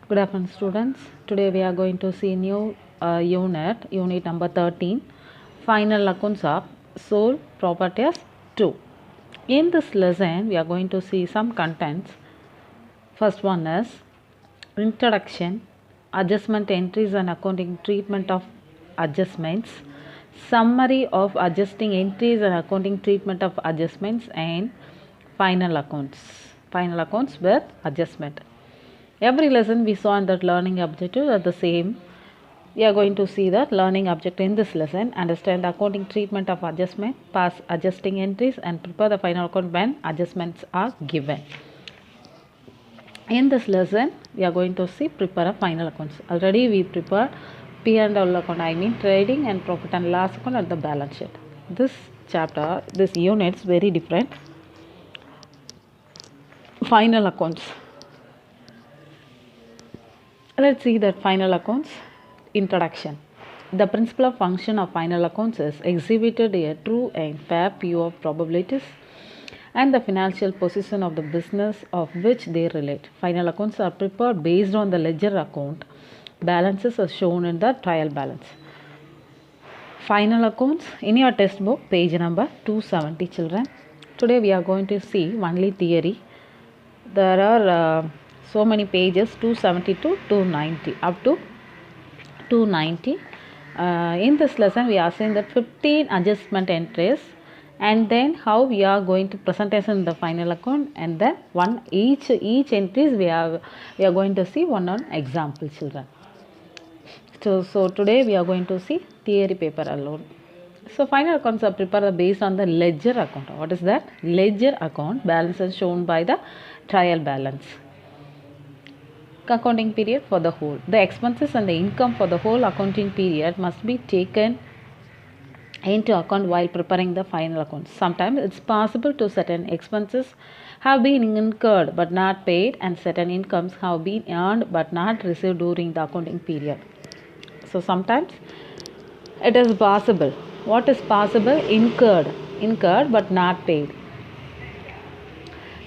Good afternoon, students. Today we are going to see new unit number 13, final accounts of sole proprietors 2. In this lesson, we are going to see some contents. First one is introduction, adjustment entries and accounting treatment of adjustments, summary of adjusting entries and accounting treatment of adjustments, and final accounts with adjustment. Every lesson we saw in that learning objective are the same. We are going to see the learning objective in this lesson, understand the accounting treatment of adjustment, pass adjusting entries, and prepare the final account when adjustments are given. In this lesson, we are going to see prepare a final accounts. Already we prepared P&L account, I mean trading and profit and loss account and the balance sheet. This chapter, this unit is very different. Final accounts. Let's see that final accounts. Introduction. The principal function of final accounts is exhibited a true and fair view of probabilities and the financial position of the business of which they relate. Final accounts are prepared based on the ledger account. Balances are shown in the trial balance. Final accounts in your textbook, page number 270, children. Today we are going to see only theory. There are so many pages, 270 to 290, up to 290. In this lesson we are seeing that 15 adjustment entries, and then how we are going to presentation in the final account, and then each entries we are going to see one example, children. So today we are going to see theory paper alone. So final accounts are prepared based on the ledger account. What is that? Ledger account. Balance is shown by the trial balance. Accounting period for the whole. The expenses and the income for the whole accounting period must be taken into account while preparing the final accounts. Sometimes it's possible to certain expenses have been incurred but not paid, and certain incomes have been earned but not received during the accounting period. So sometimes it is possible. What is possible? Incurred but not paid.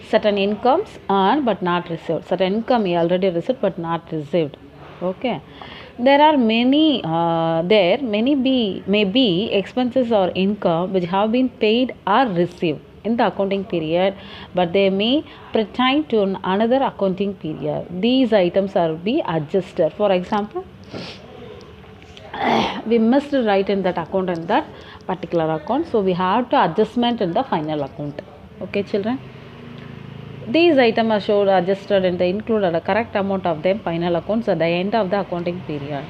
Certain incomes earned but not received. Certain income you already received but not received. Okay. There are many may be expenses or income which have been paid or received in the accounting period, but they may pertain to another accounting period. These items are be adjusted. For example, we must write in that account in that particular account, so we have to adjustment in the final account. Okay, children. These items are showed adjusted and they included a correct amount of them final accounts at the end of the accounting period.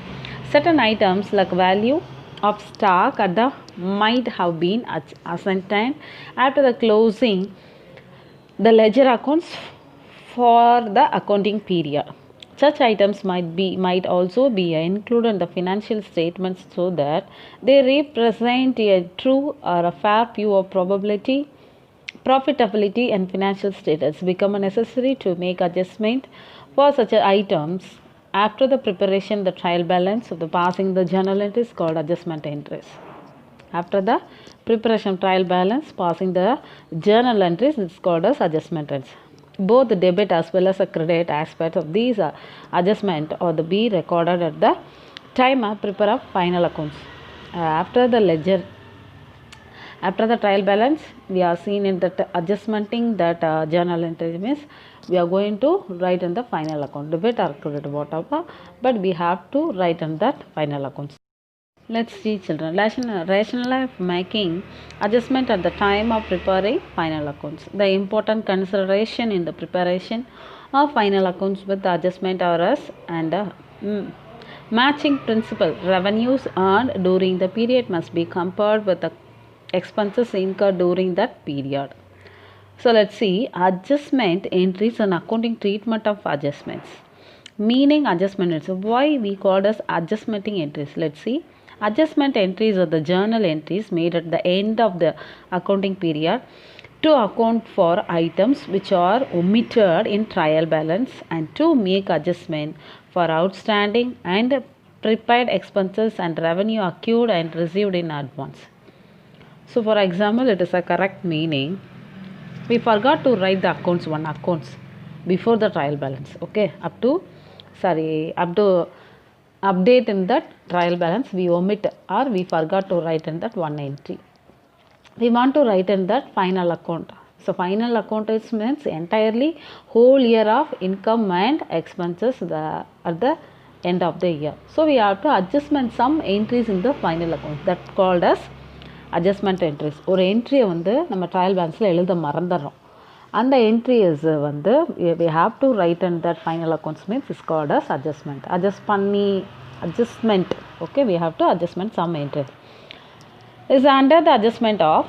Certain items like value of stock at the might have been assigned after the closing the ledger accounts for the accounting period. Such items might also be included in the financial statements so that they represent a true or a fair view of profitability and financial status. Become necessary to make adjustment for such items after the preparation the trial balance of the passing the journal entries called adjustment entries. After the preparation trial balance passing the journal entries is called as adjustment entries. Both the debit as well as the credit aspects of these adjustment or the be recorded at the time of prepare of final accounts. After the trial balance, we are seen in that adjustmenting that journal entry means we are going to write in the final account, debit or credit, whatever, but we have to write in that final accounts. Let's see, children. Rationale of making adjustment at the time of preparing final accounts. The important consideration in the preparation of final accounts with the adjustment are as and matching principle. Revenues earned during the period must be compared with the expenses incurred during that period. So let's see adjustment entries and accounting treatment of adjustments. Meaning adjustment entries. Why we call as adjustmenting entries? Let's see. Adjustment entries are the journal entries made at the end of the accounting period to account for items which are omitted in trial balance and to make adjustment for outstanding and prepaid expenses and revenue accrued and received in advance. So for example, it is a correct meaning. We forgot to write the accounts before the trial balance. Okay, up to up to update in that trial balance, we omit or we forgot to write in that one entry. We want to write in that final account. So final account is means entirely whole year of income and expenses at the end of the year. So we have to adjustment some entries in the final account, that called as adjustment entries. ஒரு என்ட்ரியை வந்து நம்ம trial பேலன்ஸில் எழுத மறந்துடுறோம். அந்த entries வந்து we have to write in that final accounts means is called as adjustment. Adjustment. Okay, we have to adjustment some entry. Is under the adjustment of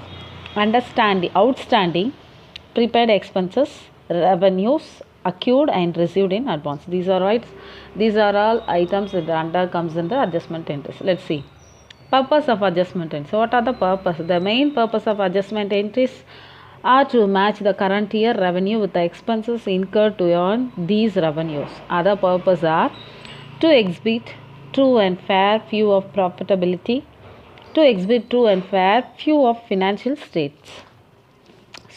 outstanding prepaid expenses, revenues accrued and received in advance. These are all items that under comes in the adjustment entries. Let's see. Purpose of adjustment entries. So what are the purpose? The main purpose of adjustment entries are to match the current year revenue with the expenses incurred to earn these revenues. Other purpose are to exhibit true and fair view of profitability, to exhibit true and fair view of financial states.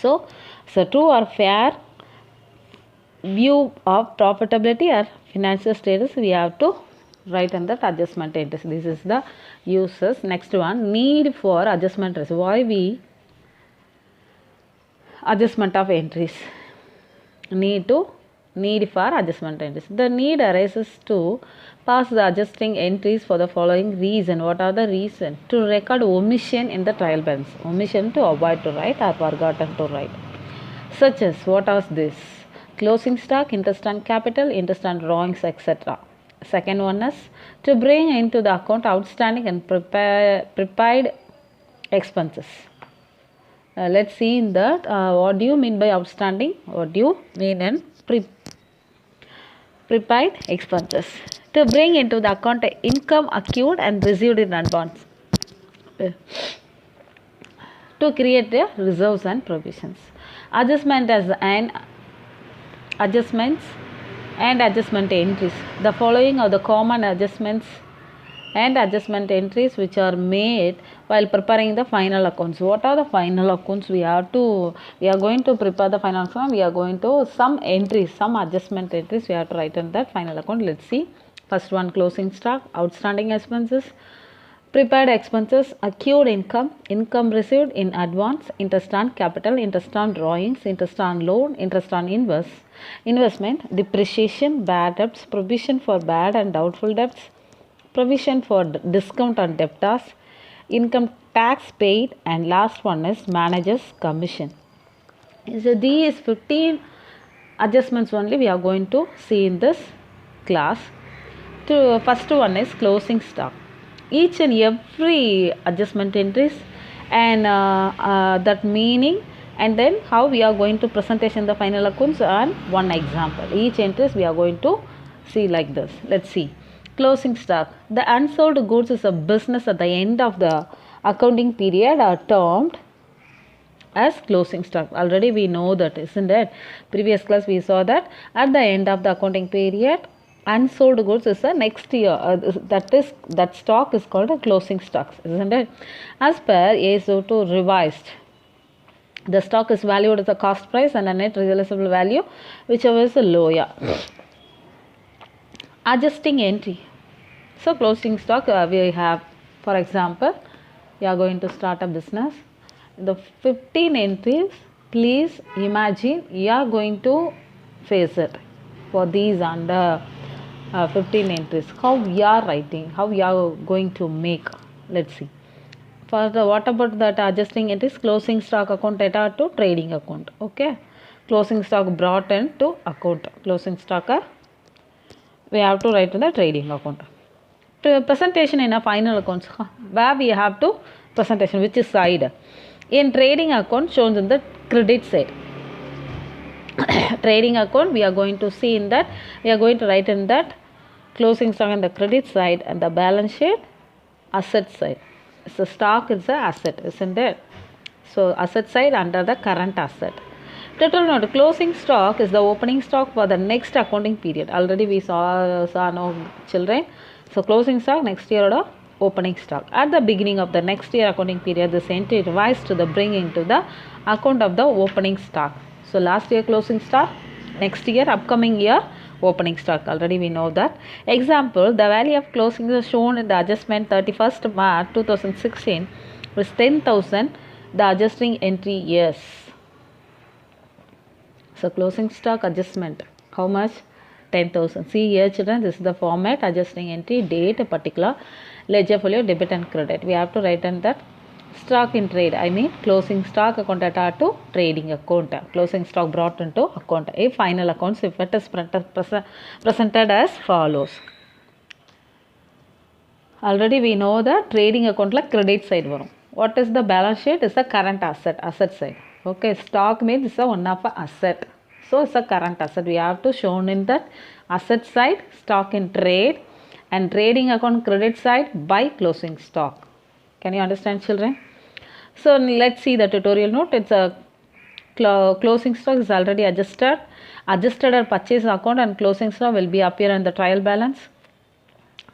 So true or fair view of profitability or financial status, we have to write in that adjustment entries. This is the uses. Next one, need for adjustment entries. Why we adjustment of entries? Need for adjustment entries. The need arises to pass the adjusting entries for the following reason. What are the reason? To record omission in the trial balance. Omission to avoid to write or forgotten to write. Such as, what are this? Closing stock, interest on capital, interest on drawings, etc. Second one is to bring into the account outstanding and prepaid expenses. Let's see in that what do you mean by outstanding, what do you mean in prepaid expenses. To bring into the account income accrued and received in advance. To create the reserves and provisions. Adjustments and adjustment entries. The following are the common adjustments and adjustment entries which are made while preparing the final accounts. What are the final accounts? We are going to prepare the final account. We are going to some adjustment entries we have to write in that final account. Let's see. First one, closing stock, outstanding expenses, prepaid expenses, accrued income received in advance, interest on capital, interest on drawings, interest on loan, interest on investment, depreciation, bad debts, provision for bad and doubtful debts, provision for discount on debtors, income tax paid, and last one is manager's commission. So these 15 adjustments only we are going to see in this class. First one is closing stock. Each and every adjustment entries and that meaning, and then how we are going to presentation the final accounts and one example. Each entries we are going to see like this. Let's see. Closing stock. The unsold goods is a business at the end of the accounting period are termed as closing stock. Already we know that, isn't it? Previous class we saw that at the end of the accounting period, unsold goods is the next year. That stock is called a closing stocks, isn't it? As per AS02 revised, the stock is valued as a cost price and a net realizable value, whichever is lower. Adjusting entry. So closing stock we have, for example, you are going to start a business. The 15 entries, please imagine you are going to face it for these under 15 entries. How we are writing, how we are going to make. Let's see. For the what about that adjusting entries? Closing stock account data to trading account. Okay. Closing stock brought into account. Closing stock we have to write in the trading account. To presentation in a final accounts, where we have to presentation, which is side. In trading account shown in the credit side. Trading account we are going to see in that, we are going to write in that closing stock on the credit side and the balance sheet asset side. So stock is the asset, isn't it? So asset side under the current asset. Total note, closing stock is the opening stock for the next accounting period. Already we saw no children. So closing stock next year or opening stock. At the beginning of the next year accounting period, this entry revised to the bring into the account of the opening stock. So last year closing stock, next year upcoming year opening stock. Already we know that. Example, the value of closing is shown in the adjustment 31st March 2016 is 10,000. The adjusting entry is. So closing stock adjustment, how much? 10,000. See here children, this is the format, adjusting entry, date, a particular ledger folio, debit and credit. We have to write in that stock in trade, I mean closing stock account attached to trading account, closing stock brought into account, a final accounts if it is presented as follows. Already we know that trading account like credit side varum. What is the balance sheet? Is the current asset side. Okay, stock means it's a one of a asset. So it's a current asset. We have to shown in that asset side, stock in trade, and trading account credit side by closing stock. Can you understand children? So let's see the tutorial note. It's a closing stock is already adjusted or purchase account, and closing stock will be appear in the trial balance.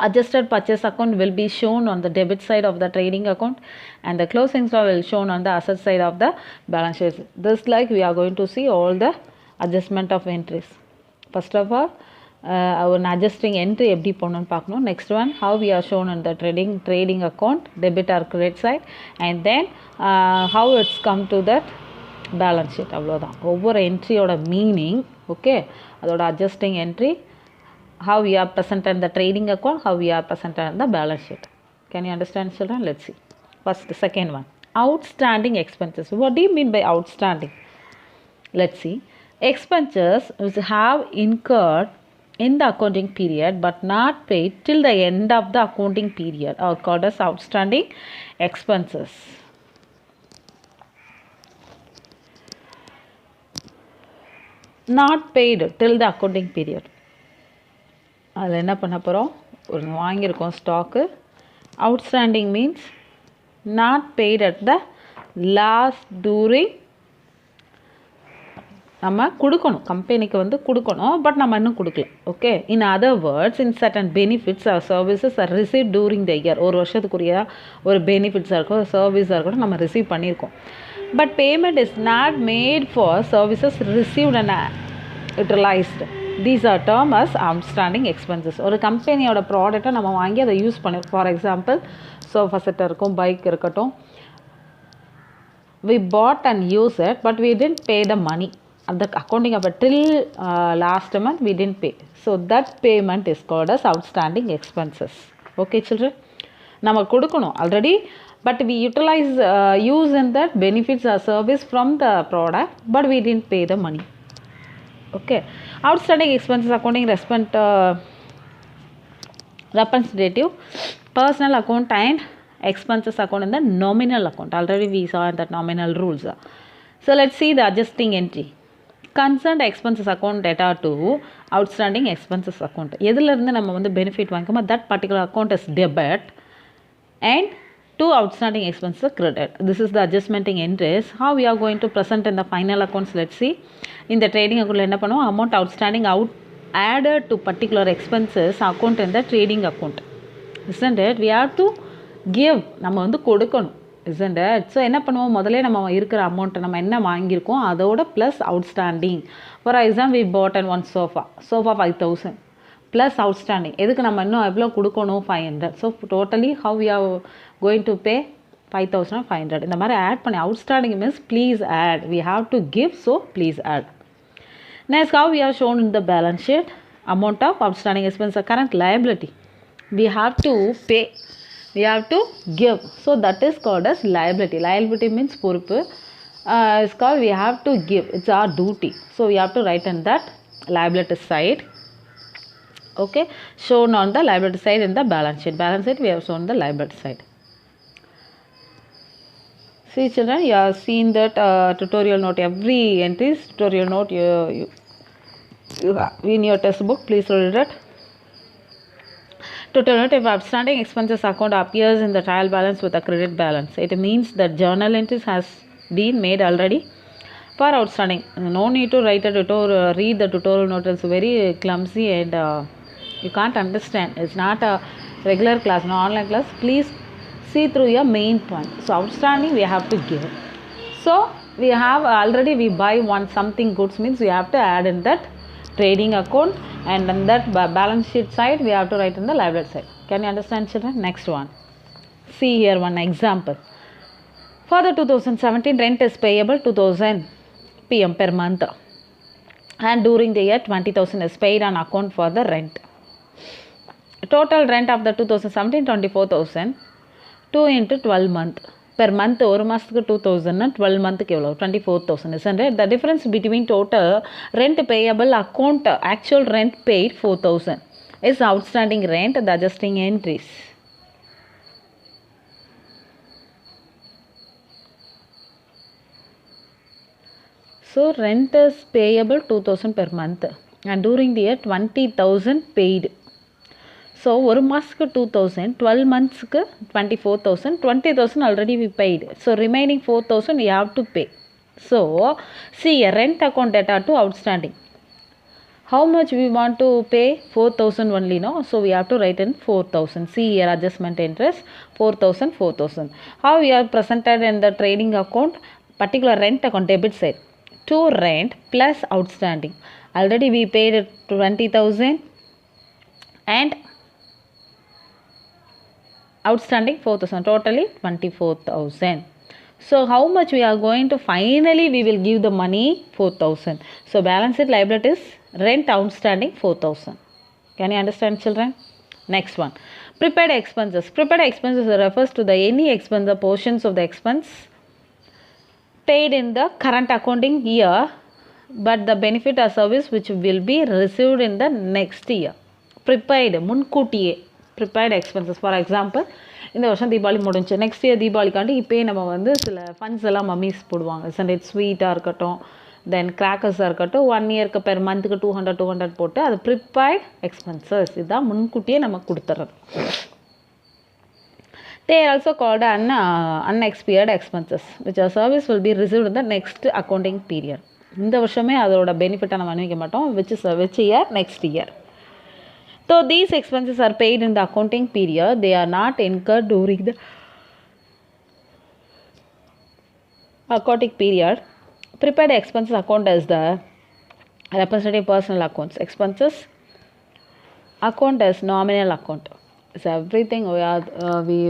Adjusted purchase account will be shown on the debit side of the trading account, and the closing stock will shown on the asset side of the balance sheet. This like we are going to see all the adjustment of entries. First of all, our adjusting entry எப்படி போடணும்னு பார்க்கணும். Next one, how we are shown in the trading account, debit or credit side, and then how it's come to that balance sheet. அவ்வளோதான். ஒவ்வொரு என்ட்ரியோட meaning, okay, அதோட adjusting entry, how we are present in the trading account, how we are present in the balance sheet. Can you understand children? Let's see. First, the second one, outstanding expenses. What do you mean by outstanding? Let's see. Expenses which have incurred in the accounting period but not paid till the end of the accounting period are called as outstanding expenses. Not paid till the accounting period. அதில் என்ன பண்ண போகிறோம், ஒரு வாங்கியிருக்கோம் stock. Outstanding means not paid at the last during, நம்ம கொடுக்கணும், கம்பெனிக்கு வந்து கொடுக்கணும், பட் நம்ம இன்னும் கொடுக்கல. Okay, in other words, in certain benefits or services are receive during the year. ஒரு வருஷத்துக்குரிய ஒரு பெனிஃபிட்ஸாக இருக்கும், சர்வீஸாக இருக்கட்டும், நம்ம ரிசீவ் பண்ணியிருக்கோம். But payment is not made for services received and utilised. These are term as outstanding expenses. ஒரு கம்பெனியோட ப்ராடக்ட்டை நம்ம வாங்கி அதை யூஸ் பண்ணிருக்கோம். ஃபார் எக்ஸாம்பிள், சோஃபா செட் இருக்கும், பைக் இருக்கட்டும். We bought and used it, but we didn't pay the money. At the accounting of it till last month we didn't pay. So that payment is called as outstanding expenses. Okay children, நம்ம கொடுக்கணும் already, but we utilize use in that benefits or service from the product, but we didn't pay the money. Okay, outstanding expenses accounting representative personal account and expenses account in the nominal account. Already we saw in that nominal rules. So let's see the adjusting entry. Concerned expenses account data to outstanding expenses account. எதிலிருந்து நம்ம வந்து benefit வாங்கிக்கோமோ that particular account is debit and to outstanding expenses credit. This is the adjustmenting entries. How we are going to present in the final accounts? Let's see. In the trading account என்ன பண்ணுவோம், amount outstanding added to particular expenses account in the trading account. Isn't it? We have to give, நம்ம வந்து கொடுக்கணும். Isn't it? So என்ன பண்ணுவோம், முதல்ல நம்ம இருக்கிற அமௌண்ட்டை நம்ம என்ன வாங்கியிருக்கோம் அதோட plus outstanding. For example, we bought and one sofa 5,000 plus outstanding. எதுக்கு நம்ம இன்னும் எவ்வளோ கொடுக்கணும், 500. So totally how we are going to pay 5,500. இந்த மாதிரி ஆட் பண்ணி, outstanding means please add, we have to give, so please add. Next, how we are shown in the balance sheet, amount of outstanding expense, current liability. We have to pay, we have to give, so that is called as liability. Liability means பொறுப்பு. It's called we have to give, it's our duty, so we have to write on that liability side. Okay, shown on the liability side in the balance sheet. Balance sheet we have shown the liability side. See children, you have seen that tutorial note, every entries tutorial note you have in your textbook. Please read it. Tutorial note, if outstanding expenses account appears in the trial balance with a credit balance, it means that journal entries has been made already for outstanding. No need to write a tutorial, read the tutorial note. It's very clumsy and you can't understand. It's not a regular class, no online class. Please see through your main point. So outstanding we have to give. So we have already, we buy one something goods means we have to add in that trading account, and on that balance sheet side we have to write in the liability side. Can you understand, children? Next one, see here one example. For the 2017 rent is payable 2000 PM per month, and during the year 20,000 is paid on account for the rent. Total rent of the 2017 24,000, 2 into 12 month. Per month ஒரு மாதத்துக்கு 2000 12 மந்த்துக்கு எவ்வளோ 24,000, isn't it? The difference between total rent payable account actual rent paid 4,000 is outstanding rent, the adjusting entries. So rent is payable 2,000 per month and during the year 20,000 paid. So ஒரு மாதத்துக்கு 2,000, 12 monthsக்கு 24,000, 20,000 already we paid. So remaining 4,000 we have to pay. So see rent account data to outstanding. How much we want to pay? 4,000 only, no? So we have to write in 4,000. See here adjustment interest 4,000, 4,000. How we are presented in the trading account? Particular rent account debit side. To rent plus outstanding. Already we paid 20,000 and outstanding 4,000, totally 24,000. So how much we are going to finally we will give the money 4,000. So balance sheet liabilities rent outstanding 4,000. Can you understand, children? Next one, prepaid expenses. Prepaid expenses refers to the any expense the portions of the expense paid in the current accounting year but the benefit or service which will be received in the next year. Prepaid முன்கூட்டியே prepaid expenses. For example, இந்த வருஷம் தீபாவளி முடிஞ்சு next year தீபாவளிக்காண்டி இப்போயே நம்ம வந்து சில funds எல்லாம் mummy's போடுவாங்க. சண்டேட் ஸ்வீட்டாக இருக்கட்டும், தென் கிராக்கர்ஸாக இருக்கட்டும், 1 இயருக்கு பெர் மந்த்துக்கு 200 போட்டு அது ப்ரிப்பேர்ட் எக்ஸ்பென்சஸ். இதுதான் முன்கூட்டியே நம்ம கொடுத்துட்றது. They are also called unexpired expenses which a service will be received in the next accounting period. இந்த வருஷமே அதோட பெனிஃபிட்டை நம்ம அனுபவிக்க மாட்டோம். which year? Next year. So these expenses are paid in the accounting period. They are not incurred during the accounting period. Prepaid expenses account as the representative personal accounts. Expenses account as nominal account. So everything we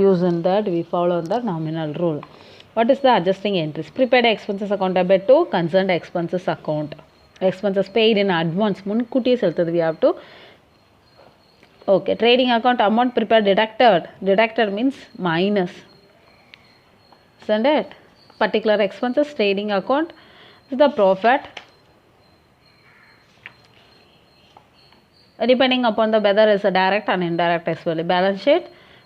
use in that, we follow the nominal rule. What is the adjusting entries? Prepaid expenses account debit to concerned expenses account. Expenses paid in advance முன்கூட்டியே செலுத்துறது we have to. Okay, trading account amount prepared deducted means minus, isn't it? Particular expenses trading account is the profit depending upon the whether is a direct and indirect expense. Balance sheet,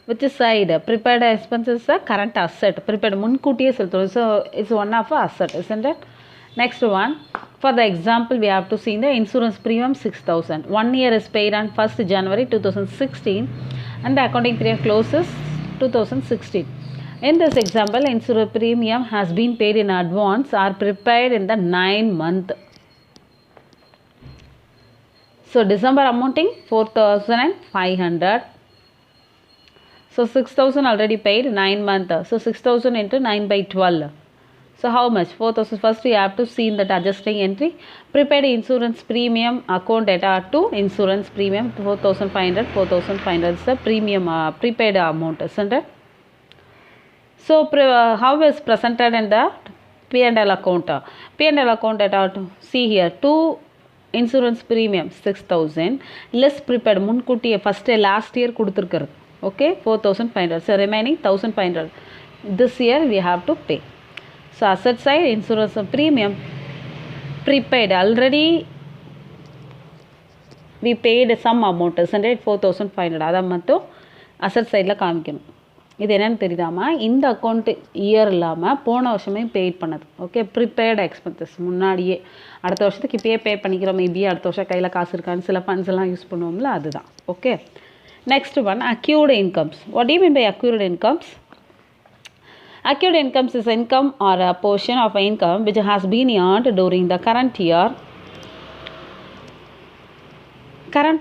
which side prepared expenses is a current asset. Prepared முன்கூட்டியே செலுத்துறது, so it's one of a asset, isn't it? Next one, for the example we have to see the insurance premium 6,000. 1 year is paid on 1st January 2016 and the accounting period closes 2016. In this example, insurance premium has been paid in advance or prepaid in the 9 month. So December amounting 4,500. So 6,000 already paid 9 month. So 6,000 into 9 by 12. So how much? 4,000. First we have to see in that adjusting entry. Prepaid insurance premium account data to insurance premium 4,500. 4,500 is the premium prepaid amount, isn't it? So how is presented in the P&L account? P&L account data to see here. 2 insurance premium 6,000 less prepaid முன்கூட்டியே first last year கொடுத்துருக்கிறது. Okay, 4,500. So remaining 1,500. This year we have to pay. So asset side insurance premium prepaid already we paid some amount, isn't it? 4,500. அதை மட்டும் asset sideல காமிக்கணும். இது என்னன்னு தெரியுதாமா? இந்த account year இல்லாமல் போன வருஷமே பெய்ட் பண்ணது. ஓகே, ப்ரிப்பேர்டு எக்ஸ்பென்சஸ் முன்னாடியே அடுத்த வருஷத்துக்கு இப்பயே பே பண்ணிக்கிறோம். மேபி அடுத்த வருஷம் கையில் காசு இருக்கான்னு சில ஃபண்ட்ஸ் எல்லாம் யூஸ் பண்ணுவோம்ல, அதுதான். Okay, next one accrued incomes. What do you mean by accrued incomes? Accrued incomes is income or a portion of income which has been earned during the current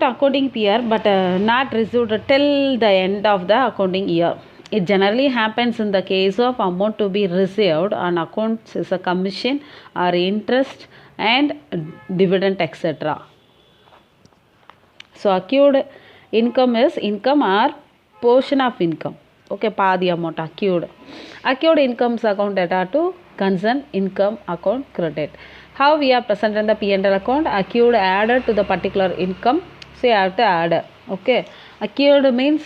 accounting year but not received till the end of the accounting year. It generally happens in the case of amount to be received on accounts is a commission or interest and dividend, etc. So accrued income is income or portion of income. Okay, பாதி amount accrued. Accrued incomes account data to concern income account credit. How we are present in the P&L account? Accrued added to the particular income. So you have to add. Okay, accrued means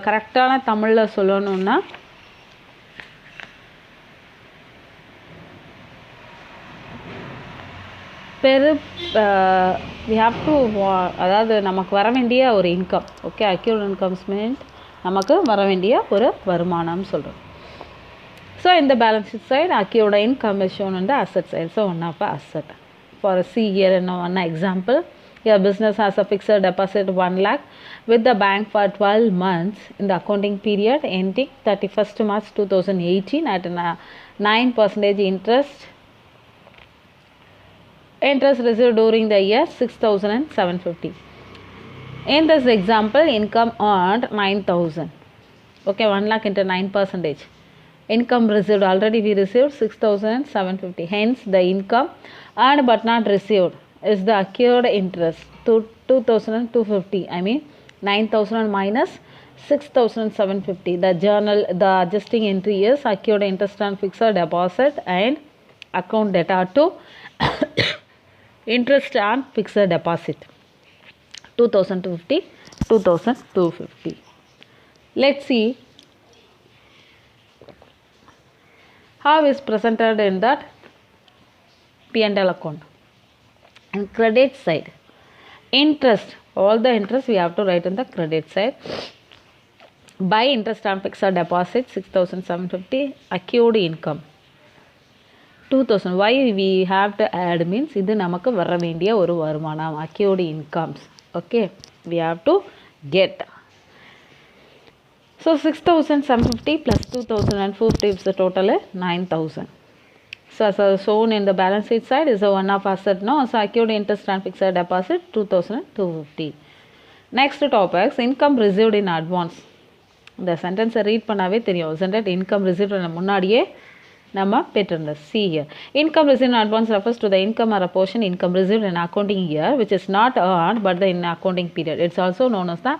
கரெக்டான தமிழில் சொல்லணும்னா we have to அதாவது நமக்கு வர வேண்டிய ஒரு income. Okay, acquired incomes means நமக்கு வர வேண்டிய ஒரு வருமானம் சொல்கிறோம். ஸோ இந்த balance sheet side acquired income is shown in the asset side. So one of the asset. For see here in one example, your business has a fixed deposit 1 lakh with the bank for 12 months in the accounting period ending 31st March 2018 at 9% interest. Interest received during the year 6,750. In this example, income earned 9,000. Okay, 1 lakh into 9%. Income received, already we received 6,750. Hence, the income earned but not received is the accrued interest to 2,250. I mean 9,000 minus 6,750. The journal, the adjusting entry is accrued interest on fixed deposit and account data to interest on fixed deposit 2,250, 2,250. Let's see how is presented in that P&L account. And credit side, interest, all the interest we have to write in the credit side. By interest on fixed deposit 6,750, accrued income 2,000. Why we have to add means இது நமக்கு வர வேண்டிய ஒரு வருமானம், accrued incomes. Okay, we have to get. So 6,750 plus 2,050 is the total 9,000. So as shown in the balance sheet side is a one-off asset. No, so accrued interest on fixed deposit 2,250. Next topics, income received in advance. இந்த சென்டென்ஸை read பண்ணாவே தெரியும். isn't it? Income received முன்னாடியே நம்ம பெற்றிருந்தோம். See here, income received in advance refers to the income or a portion income received in accounting year which is not earned but in accounting period. It's also known as the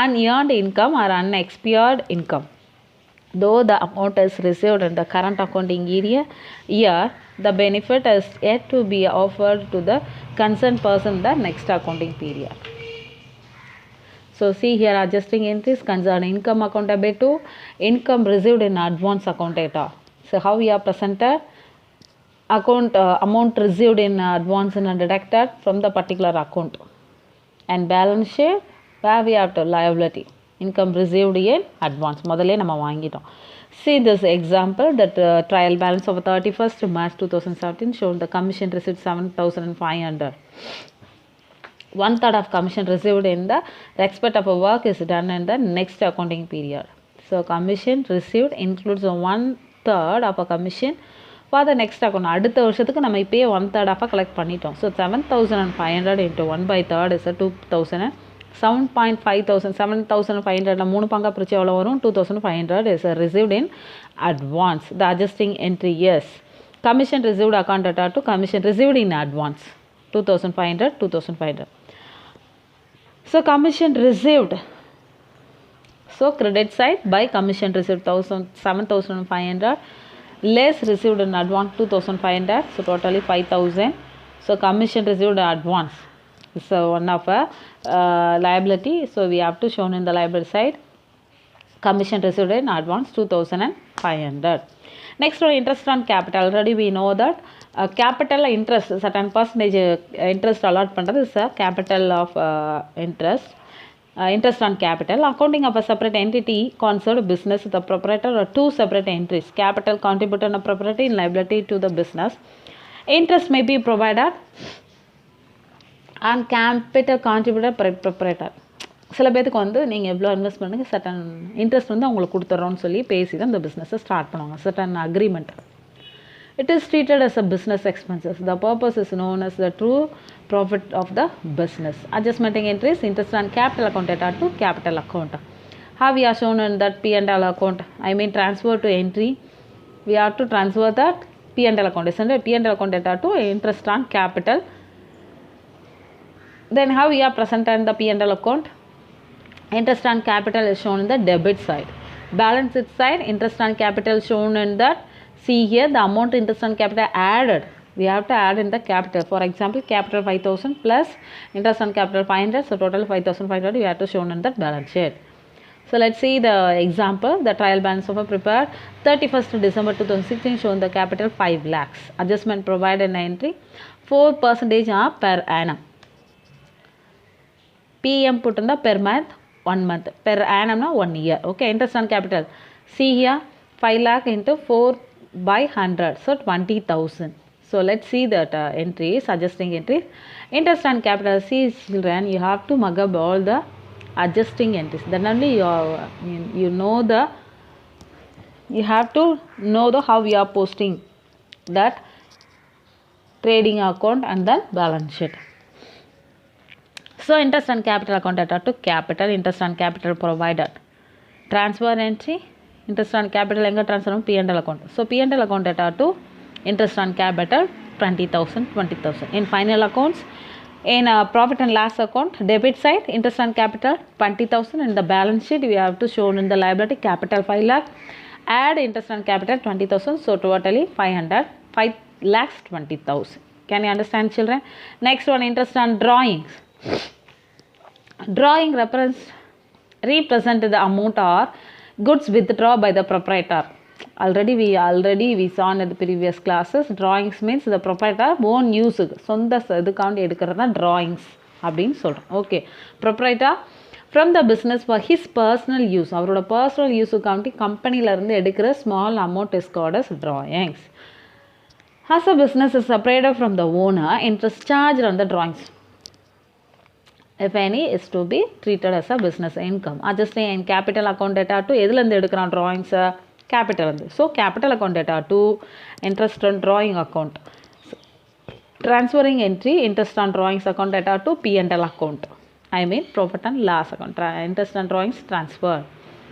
unearned income or unexpired income. Though the amount is received in the current accounting year, the benefit is yet to be offered to the concerned person in the next accounting period. So see here, adjusting entries concern income account debit to income received in advance account data. So how we are presented? Account amount received in advance and deducted from the particular account. And balance sheet where we have to liability. Income received in advance. முதல்லே நம்ம வாங்கிட்டோம். See this example, that trial balance of 31st March 2017 shown the commission received 7,500. 1/3 of commission received in the respect of a work is done in the next accounting period. So commission received includes 1/3 of a commission for the next account. அடுத்த வருஷத்துக்கு நம்ம இப்பயே 1/3 ஆஃபாக collect பண்ணிட்டோம். So 7,500 into 1/3 is 2,000. 7,500 7,500 3 பங்கா பிரிச்சு எவ்வளோ வரும்? 2,500 is received in advance. The adjusting entry is commission received account data to commission received in advance 2,500 2,500. So commission received, so credit side by commission received 7,500 less received in advance 2,500, so totally 5,000. So commission received advance is one of a liability, so we have to shown in the liability side. Commission received in advance 2,500. Next one, interest on capital. Already we know that capital interest, certain percentage interest allot பண்றது is a capital of interest. Interest on capital. Accounting of a separate entity concerned business, the proprietor or two separate entries. Capital contributed on a property in liability to the business. Interest may be provided on capital contributed by proprietor. சில பேருக்கு வந்து நீங்கள் எவ்வளோ invest பண்ணுங்கள், certain interest வந்து அவங்களுக்கு கொடுத்துட்றோன்னு சொல்லி பேசி தான் இந்த பிஸ்னஸை ஸ்டார்ட் பண்ணுவாங்க. Certain agreement. It is treated as a business expenses. The purpose is known as the true profit of the business. Adjustmenting entries, interest on capital account data to capital account. How we are shown in that P&L account? I mean transfer to entry. We have to transfer that P&L account. Isn't it? P&L account data to interest on capital Then how we are presented in the P&L account? Interest on capital is shown in the debit side. Balance sheet side, interest on capital shown in that. See here the amount interest on capital added. We have to add in the capital. For example, capital 5,000 plus interest on capital 500. So total 5,500 we have to shown in that balance sheet. So let's see the example. The trial balance of a prepared 31st December 2016 shown the capital 5 lakhs. Adjustment provided in entry 4% per annum. PM put in the per month 1 month, per annum 1 year. Okay, interest on capital. See here 5 lakh into 4 by 100, so 20,000. So let's see that entries, adjusting entries. Interest on capital. See children, you have to mug up all the adjusting entries. Then only you have to know the how we are posting that trading account and then balance sheet. So interest on capital account data to capital, interest on capital provided. Transfer entry, interest on capital enga transfer on P&L account. So P&L account data to interest on capital 20,000, 20,000. In final accounts, in profit and loss account, debit side, interest on capital 20,000. In the balance sheet, we have to show in the liability capital 5 lakh. Add interest on capital 20,000. So totally 5 lakhs 20,000. Can you understand, children? Next one, interest on drawings. Drawing represent the amount or goods withdrawn by the proprietor. Already we saw in the previous classes. Drawings means the proprietor own use. சொந்த இதுக்காண்டி எடுக்கிறது தான் drawings அப்படின்னு சொல்கிறோம். Okay, proprietor from the business for his personal use. அவரோட personal யூஸுக்காண்டி கம்பெனியிலேருந்து எடுக்கிற small amount is called as drawings. As a business is separated from the owner, interest charged on the drawings, if any, is to be treated as a business income. Adjusting in capital account data to எதுலேருந்து எடுக்கிறான் drawings? Capital. So capital account data to interest on drawing account. Transferring entry, interest on drawings account data to P&L account. I mean profit and loss account. Interest on drawings transfer.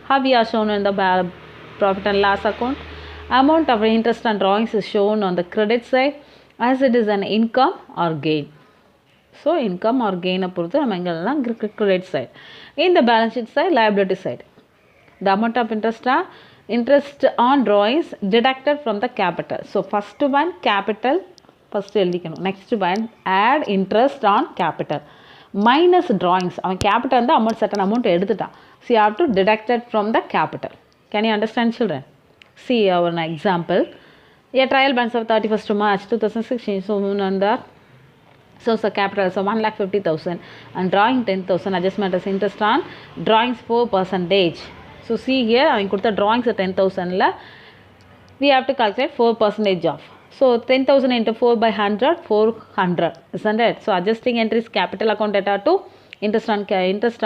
How we are shown in the profit and loss account? Amount of interest on drawings is shown on the credit side as it is an income or gain. So income or gain பொறுத்து நம்ம எங்கெல்லாம் credit side. In the balance sheet side, liability side. The amount of interest on drawings deducted from the capital. So first one capital, first எழுதிக்கணும். Next one add interest on capital minus drawings. அவன் capital வந்து amount certain amount எடுத்துட்டான். So you have to deduct it from the capital. Can you understand, children? See our example. A trial balance of 31st March 2016. So under so capital so 1,50,000 and drawing 10,000. Adjustment as interest on drawings 4%. So see here, I put the drawings at 10,000. We have to calculate 4% of. So 10,000 into 4 by 100, 400, isn't it? So adjusting entries capital account data to interest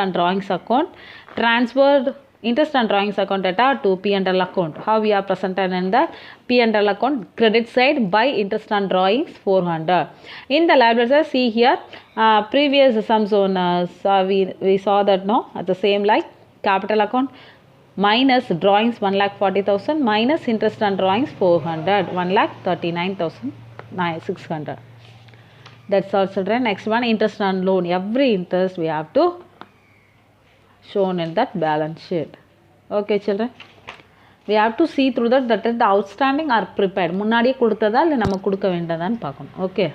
on drawings account. Transferred interest on drawings account data to P&L account. How we are presented in the P&L account credit side by interest on drawings 400. In the liability side, see here previous sums on we saw that no at the same like capital account minus drawings 1,40,000 minus interest on drawings 400, 1,39,600. That's all, children. Next one, interest on loan. Every interest we have to shown in that balance sheet. Okay, children. We have to see through that is the outstanding or prepared. முன்னாடியே கொடுத்ததா இல்லை நம்ம கொடுக்க வேண்டாதான்னு பார்க்கணும். Okay.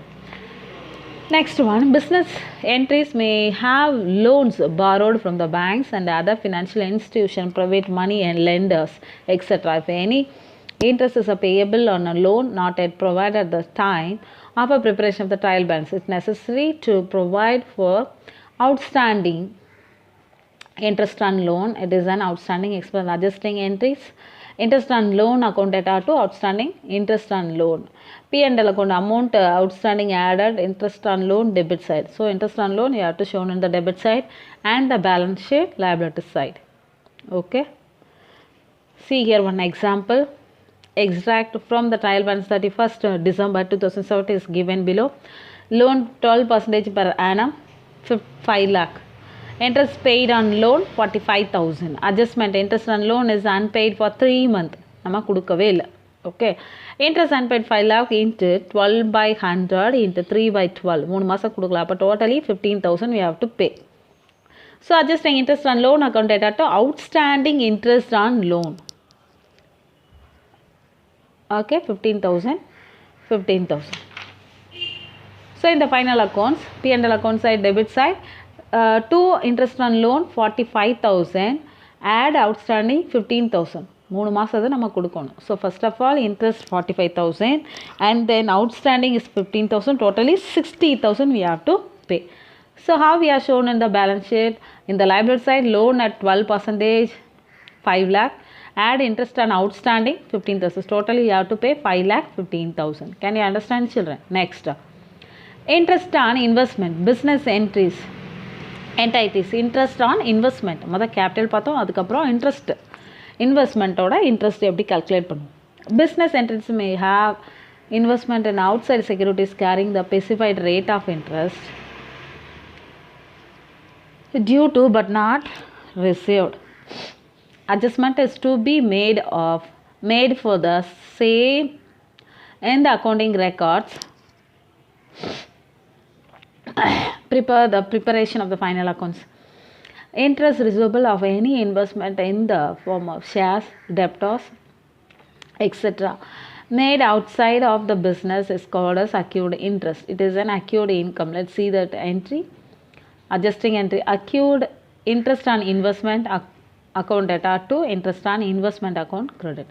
Next one, business entries may have loans borrowed from the banks and other financial institutions, private money and lenders, etc. If any interest is payable on a loan not yet provided at the time of a preparation of the trial balance, it's necessary to provide for outstanding interest on loan. It is an outstanding expense. Adjusting entries, interest on loan account data to outstanding interest on loan. P&L account amount outstanding added interest on loan debit side. So interest on loan you have to shown in the debit side and the balance sheet liability side. Okay. See here one example. Extract from the trial balance 31st December 2017 is given below. Loan 12% per annum 5 lakh. Interest paid on loan 45,000. Adjustment interest on loan is unpaid for 3 months. நம்ம கொடுக்கவே இல்லை. Okay, interest unpaid 5 lakh into 12 by 100 into 3 by 12 3 மாதம் கொடுக்கலாம். அப்போ totally 15,000 we have to pay. So adjusting interest on loan account data to outstanding interest on loan. Okay, 15,000. So in the final accounts, P&L account side, debit side, to interest on loan 45,000, add outstanding 15,000. 3 மாசம் நம்ம கொடுக்கணும். So first of all interest 45,000 and then outstanding is 15,000, totally 60,000 we have to pay. So how we are shown in the balance sheet? In the liability side, loan at 12%, 5 lakh, add interest on outstanding 15,000, totally you have to pay 5 lakh 15,000. Can you understand, children? Next, interest on investment, business entries, entities, interest on investment. மொத capital பார்த்தோம், அதுக்கப்புறம் interest, investmentோட interest எப்படி calculate பண்ணும். Business entities may have investment in outside securities carrying the specified rate of interest due to but not received. Adjustment is to be made for the same in the accounting records. Prepare the preparation of the final accounts. Interest receivable of any investment in the form of shares, debtors, etc. made outside of the business is called as accrued interest. It is an accrued income. Let's see that entry. Adjusting entry, accrued interest on investment account data to interest on investment account credit.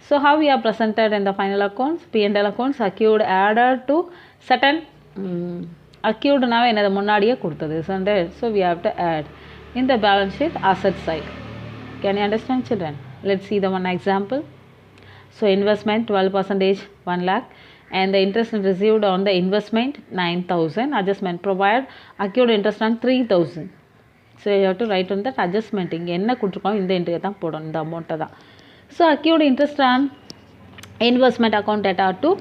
So how we are presented in the final accounts? P&L accounts, accrued added to certain accrued now என்னது முன்னாடியே கொடுத்தது. So we have to add in the balance sheet asset side. Can you understand, children? Let's see the one example. So investment 12%, 1 lakh, and the interest received on the investment 9,000. Adjustment provide accrued interest on 3,000. So you have to write on that adjustment. இங்கே என்ன கொடுத்துருக்கோம் இந்த என்ட்ரியை தான் போடணும், இந்த அமௌண்ட்டை தான். So accrued interest on investment account data to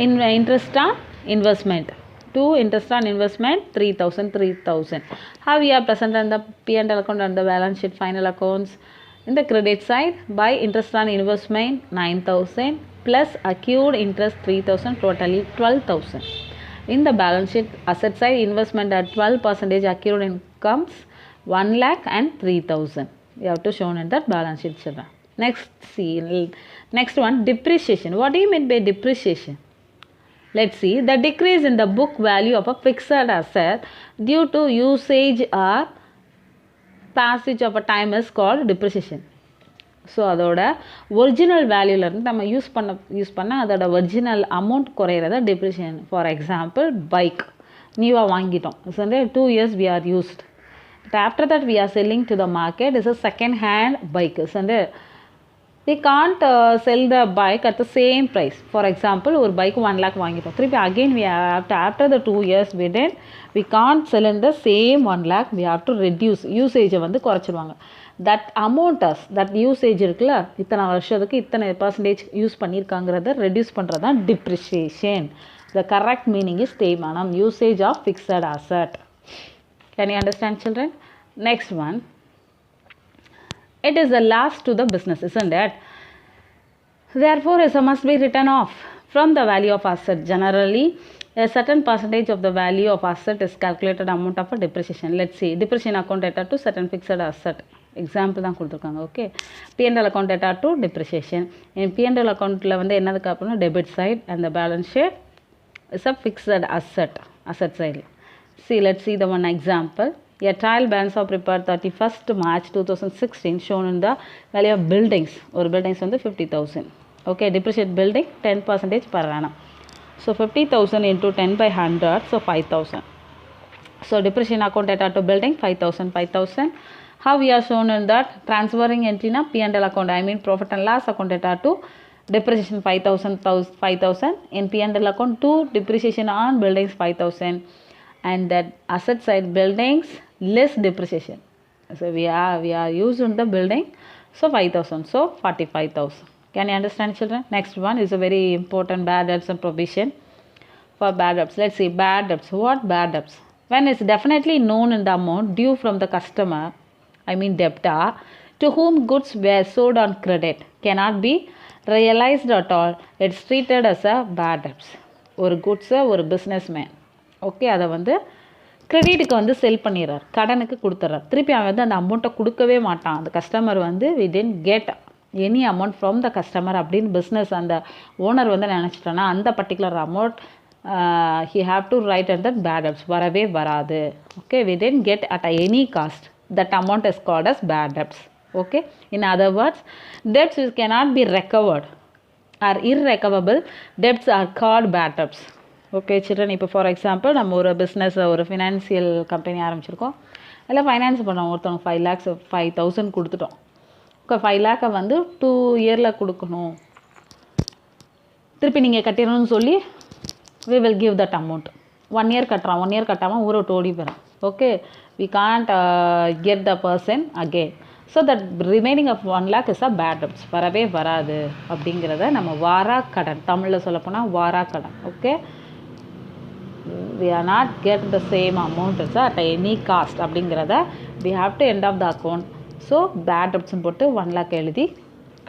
interest on investment. To interest on investment 3,000. How we are present on the P&L account and the balance sheet final accounts? In the credit side, by interest on investment 9,000 plus accrued interest 3,000, totally 12,000. In the balance sheet asset side, investment at 12%, accrued incomes 1 lakh and 3,000. You have to show in that balance sheet, children. Next one, depreciation. What do you mean by depreciation? Let's see. The decrease in the book value of a fixed asset due to usage or passage of a time is called depreciation. So அதோட original வேல்யூலேருந்து நம்ம use பண்ண அதோட original amount குறையிறத depreciation. For example bike நியூவாக வாங்கிட்டோம், so 2 years we are used, but after that we are selling to the market is a second hand bike. So we can't sell the bike at the same price. For example, ஒரு bike 1 lakh வாங்கிட்டோம், திருப்பி again we have to, after the 2 years we can't sell in the same 1 lakh, we have to reduce, usage வந்து குறைச்சிடுவாங்க. that amount us, that usage இருக்குல்ல, இத்தனை வருஷத்துக்கு இத்தனை percentage use பண்ணியிருக்காங்கிறத reduce பண்ணுறது தான் depreciation. The correct meaning is தேய்மானம், usage of fixed asset. Can you understand, children? Next one, it is the loss to the business, isn't it? Therefore it must be written off from the value of asset. Generally a certain percentage of the value of asset is calculated amount of a depreciation. Let's see, depreciation account data to certain fixed asset. Example தான் கொடுத்துருக்காங்க. Okay, P&L account data to depreciation. in P&L accountல வந்து என்னதுக்கு அப்புறம் debit side and the balance sheet is a fixed asset side. See, let's see the one example. A trial balance of prepared 31st March 2016 shown in the value of buildings. ஒரு buildings வந்து 50,000. Okay, depreciate building 10% per annum. So 50,000 into 10 by 100, so 5,000. So depreciation account data to building 5,000. How we are shown in that transferring entry na P&L account, I mean profit and loss account data to depreciation 5,000 in P&L account to depreciation on buildings 5,000, and that asset side buildings less depreciation. So we are using the building, so 5,000, so 45,000. Can you understand, children? Next one is a very important bad debts and provision. For bad debts, let's see bad debts. What bad debts? When it's definitely known in the amount due from the customer, I mean debtor, to whom goods were sold on credit, cannot be realized at all, it's treated as a bad debts. ஒரு குட்ஸை ஒரு businessman okay அதை வந்து கிரெடிட்டுக்கு வந்து செல் பண்ணிடுறார், கடனுக்கு கொடுத்துட்றார். திருப்பி அவன் வந்து அந்த அமௌண்ட்டை கொடுக்கவே மாட்டான். அந்த கஸ்டமர் வந்து we didn't get any amount from the customer அப்படின்னு பிஸ்னஸ் அந்த ஓனர் வந்து நினச்சிட்டோன்னா அந்த particular amount he have to write at that bad debts, வரவே வராது. Okay, we didn't get at any cost, that amount is called as bad debts. Okay, in other words, debts which cannot be recovered or irrecoverable debts are called bad debts. Okay children, இப்போ for example நம்ம ஒரு business ஒரு financial company ஆரம்பிச்சிருக்கோம், இல்லை finance பண்ணோம், ஒருத்தவங்க 5 lakhs 5,000 கொடுத்துட்டோம். Okay 5 lakh வந்து 2 years கொடுக்கணும், திருப்பி நீங்கள் கட்டிடணும்னு சொல்லி we will give that amount. 1 year கட்டுறான், 1 year கட்டாமல் ஊரை ஓடி போகிறான். Okay we can't get the person again. So that remaining of 1 lakh is a bad debts, வரவே வராது அப்படிங்கிறத நம்ம வாரா கடன், தமிழில் சொல்லப்போனால் வாரா கடன். Okay we are not get the same amount as at any cost அப்படிங்கிறத we have to end of the account. So bad debts போட்டு 1 lakh எழுதி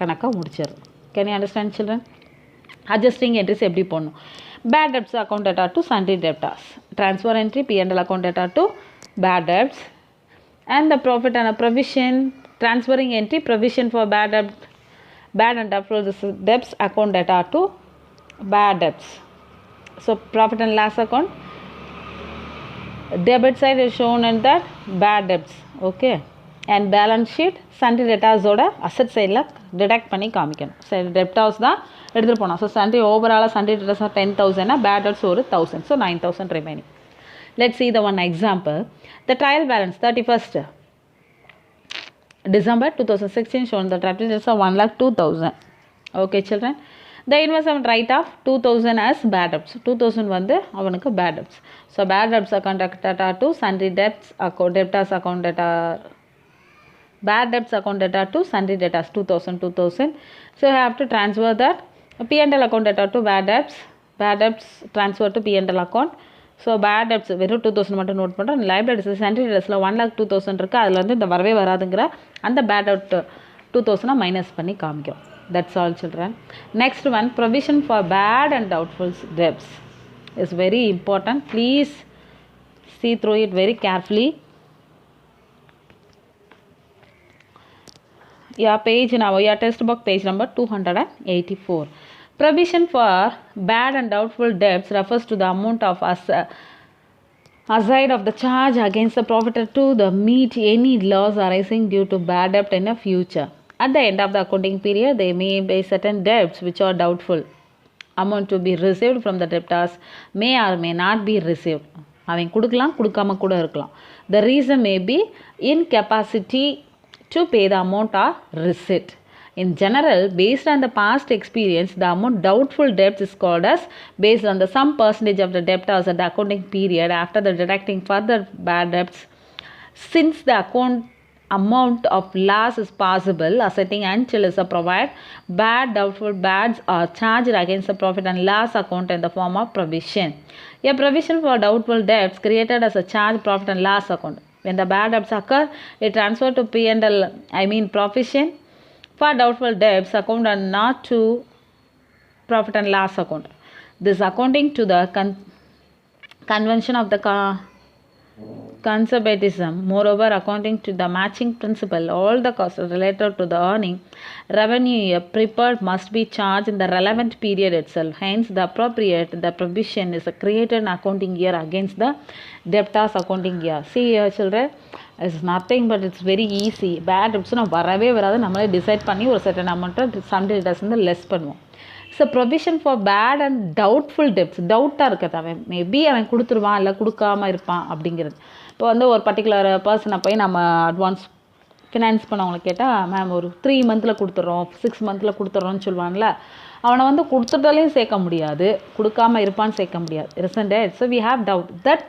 கணக்காக முடிச்சிடும். Can you understand children? Adjusting entries எப்படி போடணும்? Bad debts account data to sundry debtors, transfer entry P&L account data to bad debts, and the profit and a provision transferring entry provision for bad debt, bad and doubtful debts account data to bad debts. So profit and loss account debit side is shown in that bad debts. Okay, and balance sheet sundry debtors ஓட asset side ல deduct பண்ணி காமிக்கணும். சரி debtors தான் எடுத்துகிட்டு போனோம். So sundry overall sundry debtors 10,000 bad debts ஒரு 1,000, so 9,000 remaining. Let's see the one example. The trial balance 31st December 2016 shown the trial balance of 1,02,000. Okay children, the investment write off 2,000 as bad debts, 2,000 வந்து அவனுக்கு bad debts. So bad debts account data to sundry debts account debtors account data, bad debts account data to sundry debtors 2,000. So you have to transfer that P&L account data to bad debts transfer to P&L account. So bad debts வெறும் 2,000 மட்டும் note பண்ணுறோம். Liabilities sundry டெப்ட்ஸில் 1,02,000 இருக்குது, அதில் வந்து இந்த வரவே வராதுங்கிற அந்த bad டெப்ட் 2,000 minus பண்ணி காமிக்கிறோம். That's all children. Next one provision for bad and doubtful debts is very important. Please see through it very carefully. Yeah, page now, your textbook page number 284. Provision for bad and doubtful debts refers to the amount of aside of the charge against the profitor to the meet any loss arising due to bad debt in the future. At the end of the accounting period, there may be certain debts which are doubtful. Amount to be received from the debtors may or may not be received. அவன் கொடுக்கலாம், கொடுக்காம கூட இருக்கலாம். The reason may be incapacity to pay the amount or receipt. In general, based on the past experience, the amount doubtful debts is called as based on the some percentage of the debtors at the accounting period after the deducting further bad debts. Since the amount of loss is possible, asserting until is a provide, bad doubtful bads are charged against the profit and loss account in the form of provision. A provision for doubtful debts created as a charge profit and loss account. When the bad debts occur, it transferred to P&L, provision for doubtful debts account and not to profit and loss account. This accounting to the convention of the conservatism. Moreover, accounting to the matching principle, all the costs related to the earning revenue prepared must be charged in the relevant period itself. Hence, the provision is created in accounting year against the debtors accounting year. See here children, it's nothing but it's very easy. Bad debts வரவே வராது, நம்மளே decide பண்ணி ஒரு certain amount sundry debtors less பண்ணுவோம். So provision for bad and doubtful debts, டவுட்டாக இருக்கிறது அவன் maybe அவன் கொடுத்துருவான் இல்லை கொடுக்காம இருப்பான் அப்படிங்கிறது. இப்போ வந்து ஒரு பர்டிகுலர் பர்சனை போய் நம்ம அட்வான்ஸ் ஃபினான்ஸ் பண்ணவங்களை கேட்டால் மேம் ஒரு 3 months கொடுத்துட்றோம் 6 months கொடுத்துட்றோன்னு சொல்லுவான்ல, அவனை வந்து கொடுத்துட்டாலையும் சேர்க்க முடியாது, கொடுக்காமல் இருப்பான்னு சேர்க்க முடியாது. Recent so we have that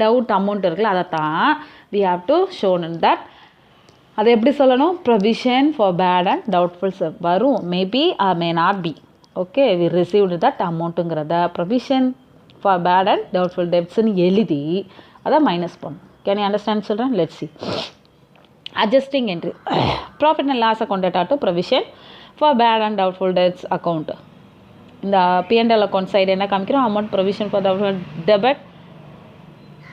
doubt amount இருக்குல்ல, அதை தான் we have to shown in that. அதை எப்படி சொல்லணும்? Provision for bad and doubtful வரும், maybe or may not be. Okay, we received that அமௌண்ட்டுங்கிறத provision for bad and doubtful டெப்ட்ஸ்ன்னு எழுதி அதை மைனஸ் பண்ணும். Can you understand children? Let's see. Adjusting entry. Profit and loss account data to provision For bad and doubtful debts account, இந்த P&L account side என்ன காமிக்கிறோம், amount provision for doubtful debit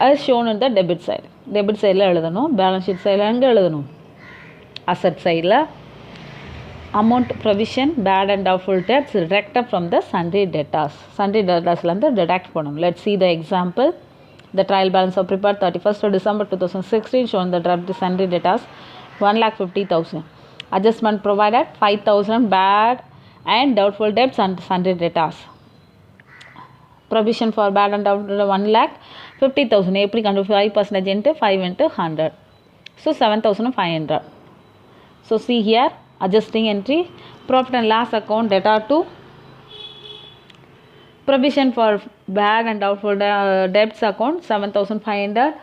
as shown in the debit side. Debit sideல எழுதணும், balance sheet sideல எங்கே எழுதணும், asset sideல amount provision bad and doubtful debts deducted from the sundry debtors. Sundry debtorsலேருந்து deduct பண்ணணும். Let's see the example. The trial balance of prepared 31st of December 2016 shown the draft sundry debtors 1,50,000. Adjustment provided 5,000 bad and doubtful debts and sundry debtors. Provision for bad and doubtful 1,50,000. எப்படி கண்டு 5% into 5 into 100. So 7,500. So see here, adjusting entry, profit and loss account debtor to provision for bad and doubtful debts account 7,500,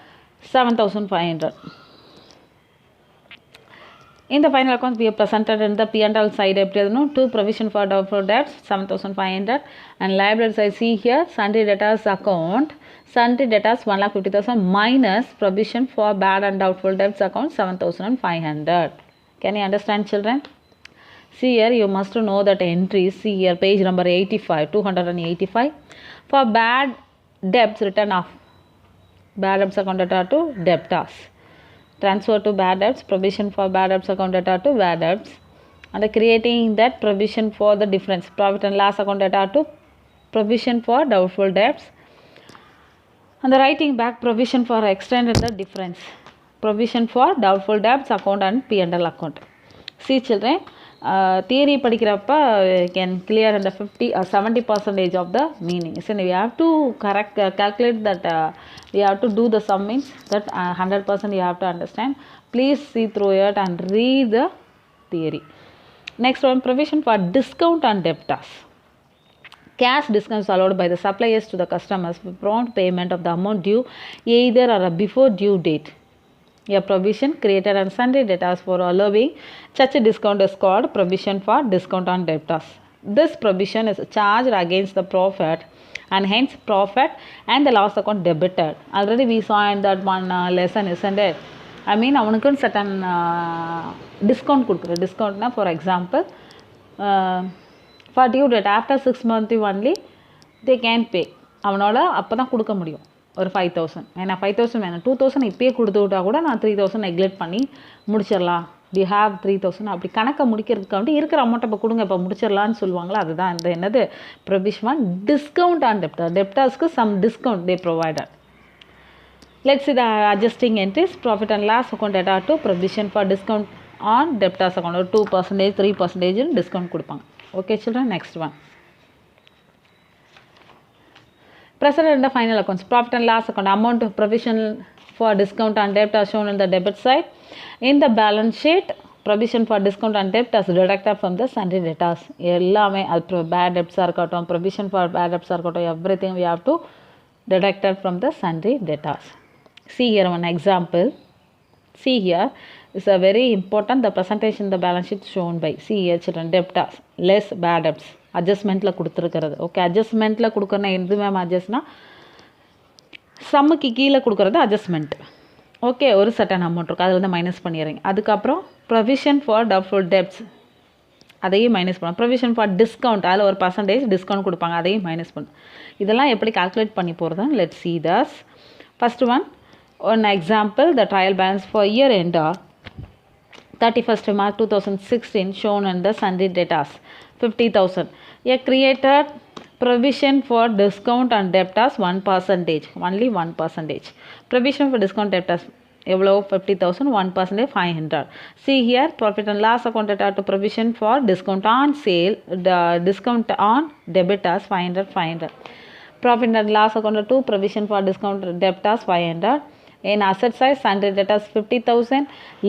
7,500. In the final account, we have presented in the P&L side, to provision for doubtful debts 7,500 and liability side. See here, sundry debtors account, sundry debtors 1,50,000 minus provision for bad and doubtful debts account 7,500. Can you understand, children? See here, you must know that entries. See here, page number 85, 285. For bad debts written off, bad debts account debtor to debtors. Transfer to bad debts, provision for bad debts account debtor to bad debts. And creating that provision for the difference, profit and loss account debtor to provision for doubtful debts. And the writing back provision for extended the difference, provision for doubtful debts account and P&L account. See children, theory படிக்கிறப்ப can clear in the 50 or 70% of the meaning. So we have to calculate that we have to do the sum, means that 100% you have to understand. Please see through it and read the theory. Next one, provision for discount on debtors. Cash discounts allowed by the suppliers to the customers for prompt payment of the amount due either or before due date. A provision created on sundry debtors for allowing such a discount is called provision for discount on debtors. This provision is charged against the profit and hence profit and the loss account debited. Already we saw in that one lesson, isn't it? I mean, அவனுக்கு certain discount கொடுக்குற discountனா for example for due date after 6 months only they can pay. அவனோட அப்போ தான் கொடுக்க முடியும் ஒரு 5,000. ஏன்னா 5,000 வேணும், 2,000 இப்போயே கொடுத்து விட்டா கூட நான் 3,000 நெக்லெக்ட் பண்ணி முடிச்சிடலாம். வி ஹாவ் 3,000 அப்படி கணக்கை முடிக்கிறதுக்காண்டி இருக்கிற அமௌண்ட்டை இப்போ கொடுங்க இப்போ முடிச்சிடலான்னு சொல்லுவாங்களா, அதுதான் இந்த என்னது ப்ரொவிஷன் டிஸ்கவுண்ட் ஆன் டெப்டர். டெப்டர்ஸ்க்கு some discount they provided. Let's see the adjusting entries. Profit and loss account debtor to provision for discount on debtors account. 2%, 3% discount கொடுப்பாங்க. Okay children, next one. Present in the final accounts, profit and loss account, amount of provision for discount on debt are shown in the debit side. In the balance sheet, provision for discount on debt is deducted from the sundry debtors. எல்லாமே அது bad debts இருக்கட்டும், provision for bad debts இருக்கட்டும், everything we have to deduct from the sundry debtors. See here one example. See here is a very important, the presentation the balance sheet shown by. See here children, debtors less bad debts. அட்ஜஸ்ட்மெண்ட்டில் கொடுத்துருக்கிறது. Okay, அட்ஜஸ்ட்மெண்ட்டில் கொடுக்குறனா எது ma'am அட்ஜஸ்ட்னா சம்முக்கு கீழே கொடுக்குறது adjustment. Okay, ஒரு certain amount இருக்குது, அதில் வந்து minus பண்ணிடுறீங்க. அதுக்கப்புறம் ப்ரொவிஷன் ஃபார் டவுட்ஃபுல் டெப்ட்ஸ் அதையும் மைனஸ் பண்ணணும். ப்ரொவிஷன் ஃபார் டிஸ்கவுண்ட் அதில் ஒரு பர்சன்டேஜ் டிஸ்கவுண்ட் கொடுப்பாங்க, அதையும் மைனஸ் பண்ணணும். இதெல்லாம் எப்படி கால்குலேட் பண்ணி போகிறது, let see this. First one example, the trial balance for year end 31st March 2016 shown in the sundry debtors 50,000. A created provision for discount on debtors 1%, only 1%. Provision for discount debtors எவ்வளோ 50,000, 1% 500. See here, profit and loss account debtor to provision for discount on sale, the discount on debtors 500. Profit and loss account to provision for discount debtors 500. In asset side, sundry debtors 50,000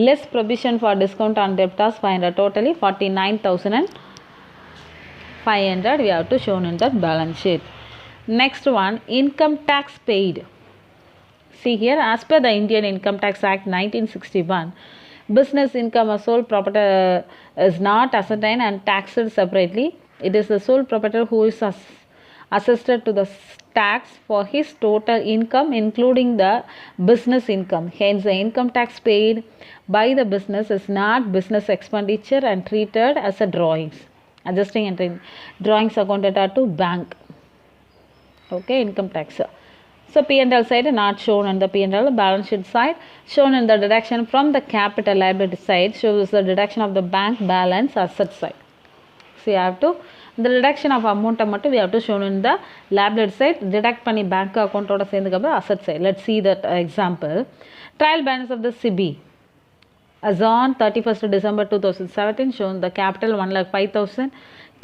less provision for discount on debtors 500, totally 49,500 we have to shown in that balance sheet. Next one, income tax paid. See here, as per the Indian Income Tax Act 1961, business income or sole proprietor is not ascertained and taxed separately. It is the sole proprietor who is assessed to the tax for his total income including the business income. Hence, the income tax paid by the business is not business expenditure and treated as a drawings. Adjusting entry drawings accounted to bank. Okay, income tax. So P&L side not shown in the P&L. Balance sheet side shown in the deduction from the capital liability side shows the deduction of the bank balance asset side. So you have to the deduction of amount we have to show in the liability side, deduct பண்ணி bank account ஓட சேர்ந்துக்கப்புறம் asset side. Let's see that example. Trial balance of the CB as on 31st December 2017 shown the capital 1,05,000,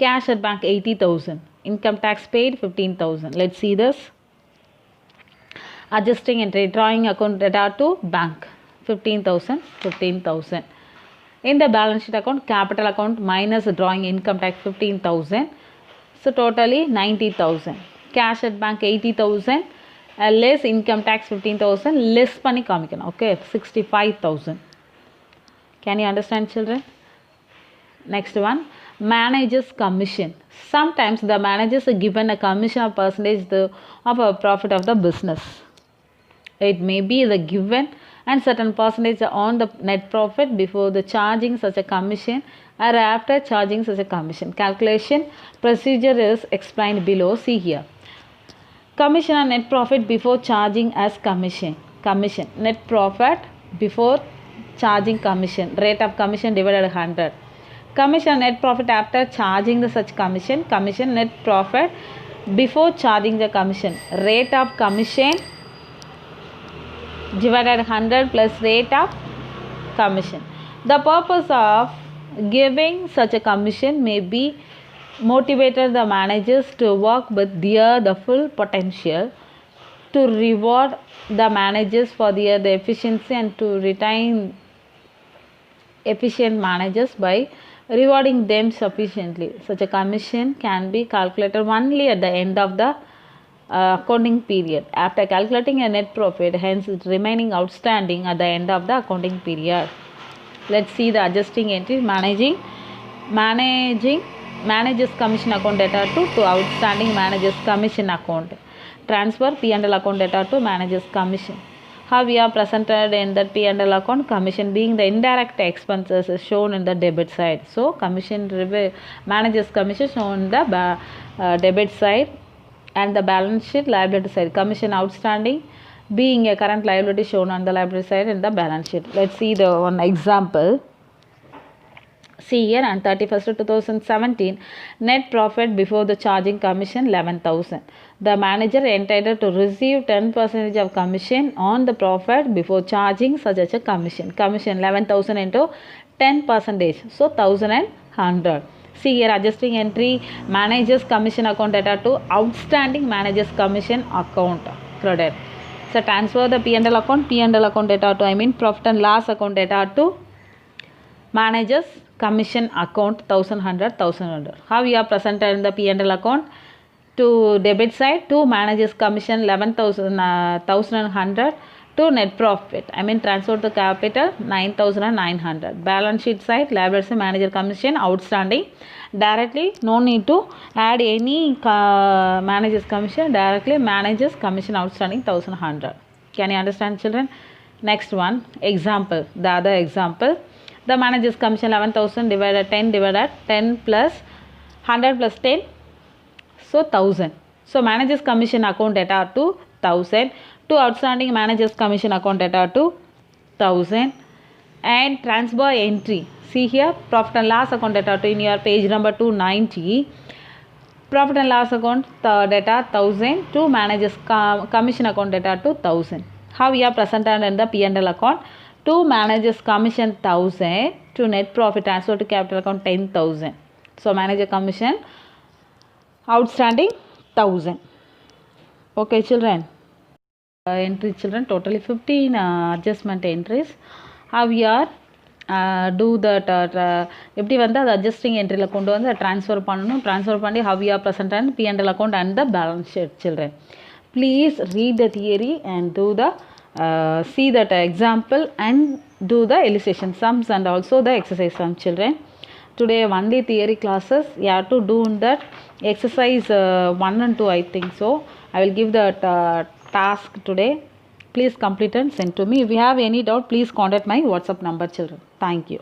cash at bank 80,000, income tax paid 15,000. Let's see this. Adjusting entry drawing account data to bank 15,000, 15,000. In the balance sheet account, capital account minus drawing income tax 15,000. So totally 90,000. Cash at bank 80,000. Less income tax 15,000. Less panni kaamikanum. Okay, 65,000. Can you understand, children? Next one, manager's commission. Sometimes the managers are given a commission of percentage of a profit of the business. It may be the given and certain percentage on the net profit before the charging such a commission or after charging such a commission. Calculation procedure is explained below. See here. Commission on net profit before charging as commission. Commission. Net profit before charging commission. Rate of commission divided 100. Commission on net profit after charging the such commission. Commission net profit before charging the commission. Rate of commission divided 100 plus rate of commission. The purpose of giving such a commission may be motivated the managers to work with the full potential, to reward the managers for the efficiency and to retain efficient managers by rewarding them sufficiently. Such a commission can be calculated only at the end of the accounting period after calculating a net profit, hence it's remaining outstanding at the end of the accounting period. Let's see the adjusting entry. Managing managers commission account data to outstanding managers commission account. Transfer P&L account data to managers commission. How we are presented in that P&L account, commission being the indirect expenses is shown in the debit side. So commission managers commission shown in the debit side. And the balance sheet liability side, commission outstanding being a current liability shown on the liability side in the balance sheet. Let's see the one example. See here on 31st 2017, net profit before the charging commission 11,000. The manager entitled to receive 10% of commission on the profit before charging such as a commission. Commission 11,000 into 10%, so 1,100. See here adjusting entry, managers commission account data to outstanding managers commission account credit. So transfer the P&L account data to profit and loss account data to managers commission account 1,100. How we are presented in the P&L account? To debit side, to managers commission 1,100 to net profit. Transfer the capital 9,900. Balance sheet side, liability manager commission outstanding. Directly, no need to add any managers commission. Directly, managers commission outstanding 1,100. Can you understand, children? Next one, example. The other example. The managers commission 11,000 divided 10 plus 100 plus 10. So 1,000. So managers commission account data to 1,000. To outstanding managers commission account data to 1,000. And transfer entry. See here, profit and loss account data to in your page number 290. Profit and loss account data 1,000 to managers commission account data to 1,000. How we are presented in the P&L account? To managers commission 1,000 to net profit transfer to capital account 10,000. So manager commission outstanding 1,000. Okay, children. Entry children, totally 15 adjustment entries. How we are do that எப்படி வந்து அது adjusting entryல கொண்டு வந்து transfer பண்ணணும். Transfer பண்ணி how we are present and P&L account and the balance sheet, children. Please read the theory and do the see that example and do the illustration sums and also the exercise sum, children. today only theory classes. You have to do that exercise 1 and 2, I think so. I will give the task today. Please complete and send to me. If you have any doubt, please contact my WhatsApp number, children. Thank you.